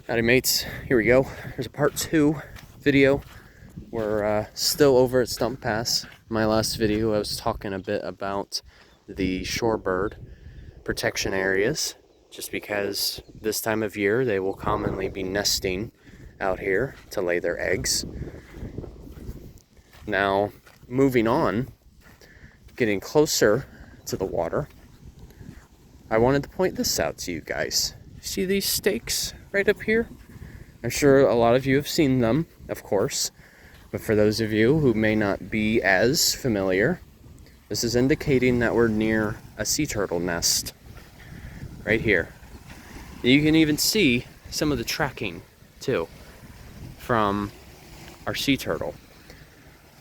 Howdy mates, here we go. Here's a part 2 video. We're still over at Stump Pass. My last video I was talking a bit about the shorebird protection areas, just because this time of year they will commonly be nesting out here to lay their eggs. Now, moving on, getting closer to the water, I wanted to point this out to you guys. See these stakes right up here? I'm sure a lot of you have seen them, of course, but for those of you who may not be as familiar, this is indicating that we're near a sea turtle nest right here. You can even see some of the tracking too from our sea turtle.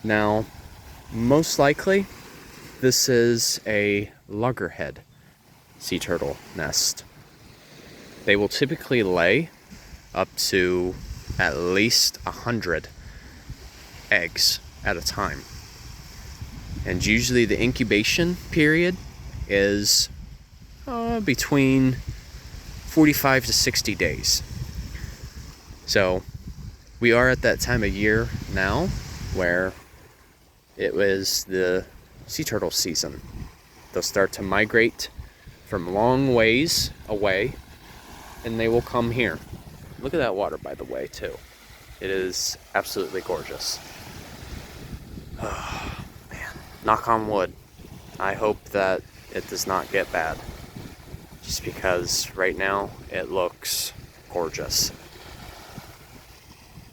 Now, most likely this is a loggerhead sea turtle nest. They will typically lay up to at least 100 eggs at a time. And usually the incubation period is between 45 to 60 days. So we are at that time of year now where it was the sea turtle season. They'll start to migrate from long ways away, and they will come here. Look at that water, by the way, too. It is absolutely gorgeous. Oh, man. Knock on wood. I hope that it does not get bad, just because right now it looks gorgeous.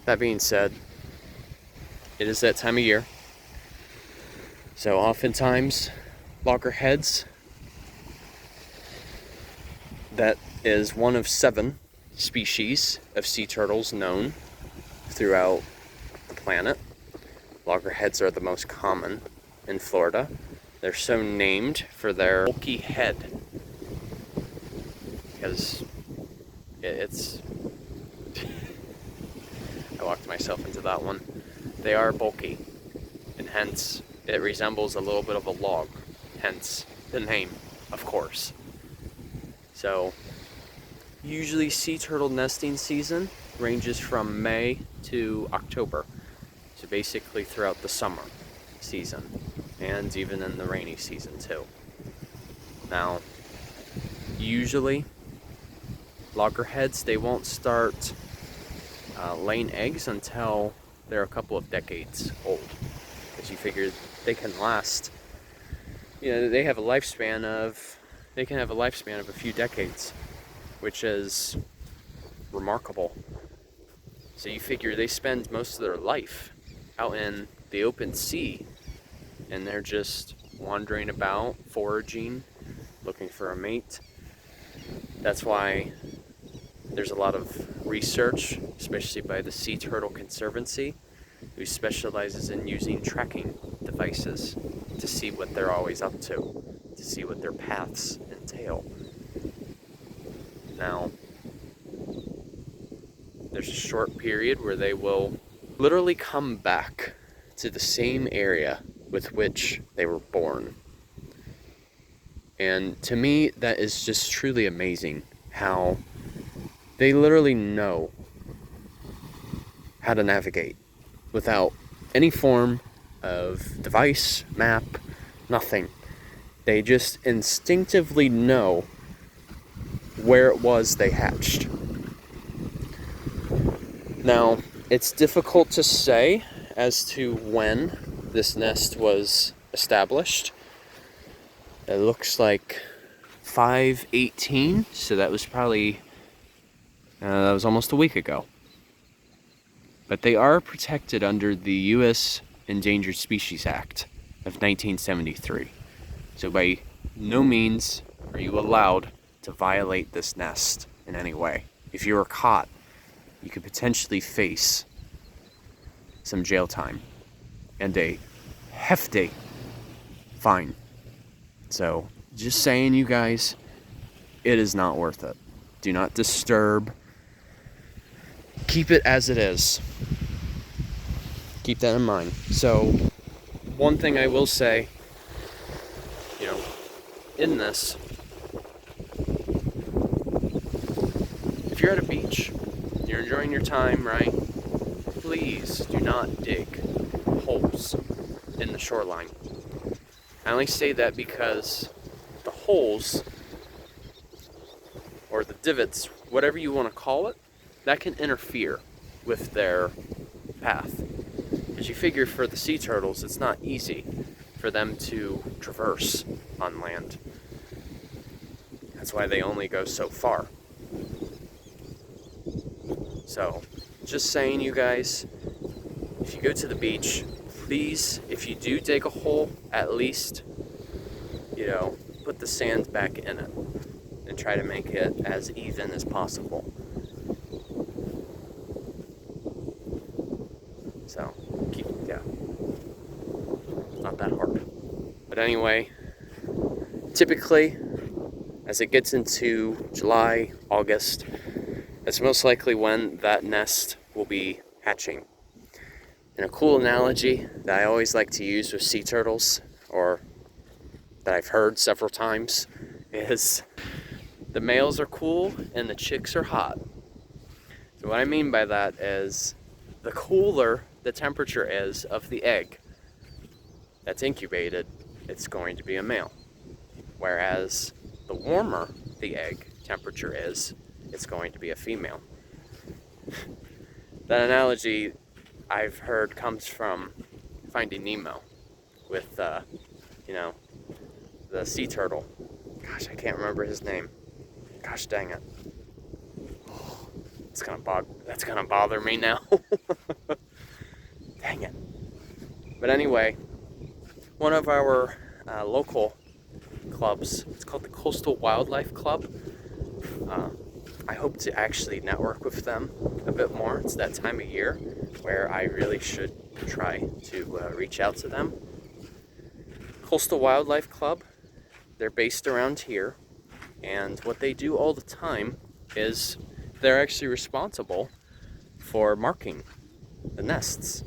That being said, it is that time of year. So oftentimes, loggerheads, that is one of 7 species of sea turtles known throughout the planet. Loggerheads are the most common in Florida. They're so named for their bulky head, because it's I walked myself into that one. They are bulky, and hence it resembles a little bit of a log, hence the name, of course. So, usually sea turtle nesting season ranges from May to October. So basically throughout the summer season, and even in the rainy season too. Now, usually loggerheads, they won't start laying eggs until they're a couple of decades old. Because you figure they can last, they have a lifespan of a few decades, which is remarkable. So you figure they spend most of their life out in the open sea, and they're just wandering about, foraging, looking for a mate. That's why there's a lot of research, especially by the Turtle Conservancy, who specializes in using tracking devices to see what they're always up to see what their paths entail. Now, there's a short period where they will literally come back to the same area with which they were born. And to me, that is just truly amazing how they literally know how to navigate without any form of device, map, nothing. They just instinctively know where it was they hatched. Now, it's difficult to say as to when this nest was established. It looks like 5/18, so that was probably, that was almost a week ago. But they are protected under the U.S. Endangered Species Act of 1973. So by no means are you allowed to violate this nest in any way. If you were caught, you could potentially face some jail time and a hefty fine. So, just saying, you guys, it is not worth it. Do not disturb. Keep it as it is. Keep that in mind. So, one thing I will say, in this, if you're at a beach, you're enjoying your time, right, please do not dig holes in the shoreline. I only say that because the holes, or the divots, whatever you want to call it, that can interfere with their path. As you figure, for the sea turtles, it's not easy for them to traverse on land. That's why they only go so far. So, just saying, you guys, if you go to the beach, please, if you do dig a hole, at least, put the sand back in it and try to make it as even as possible. So, not that hard. But anyway, typically, as it gets into July, August, that's most likely when that nest will be hatching. And a cool analogy that I always like to use with sea turtles, or that I've heard several times, is the males are cool and the chicks are hot. So what I mean by that is, the cooler the temperature is of the egg that's incubated, it's going to be a male. Whereas the warmer the egg temperature is, it's going to be a female. That analogy I've heard comes from Finding Nemo with, the sea turtle. Gosh, I can't remember his name. Gosh dang it. That's gonna bother me now. Dang it. But anyway, one of our local clubs, it's called the Coastal Wildlife Club. I hope to actually network with them a bit more. It's that time of year where I really should try to reach out to them. Coastal Wildlife Club, they're based around here, and what they do all the time is they're actually responsible for marking the nests.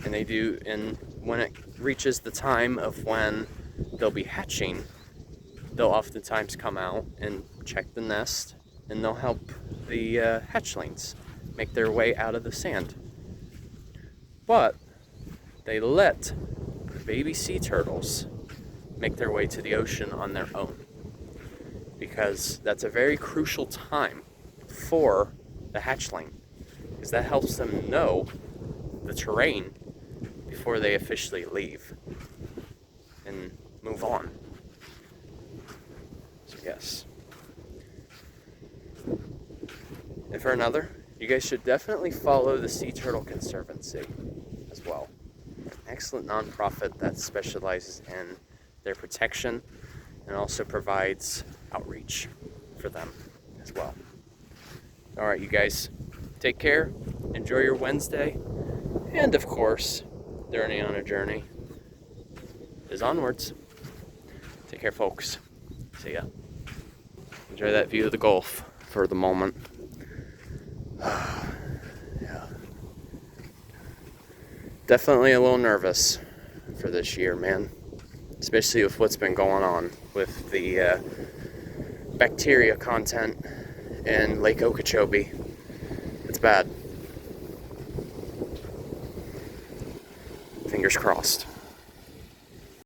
And when it reaches the time of when they'll be hatching, they'll oftentimes come out and check the nest, and they'll help the hatchlings make their way out of the sand. But they let the baby sea turtles make their way to the ocean on their own, because that's a very crucial time for the hatchling, because that helps them know the terrain before they officially leave and move on. So yes. And for another, you guys should definitely follow the Turtle Conservancy as well. An excellent nonprofit that specializes in their protection and also provides outreach for them as well. All right, you guys, take care, enjoy your Wednesday, and of course, Journey on a Journey is onwards. Take care, folks. See ya. Enjoy that view of the Gulf for the moment. Yeah. Definitely a little nervous for this year, man. Especially with what's been going on with the bacteria content in Lake Okeechobee. It's bad. Fingers crossed.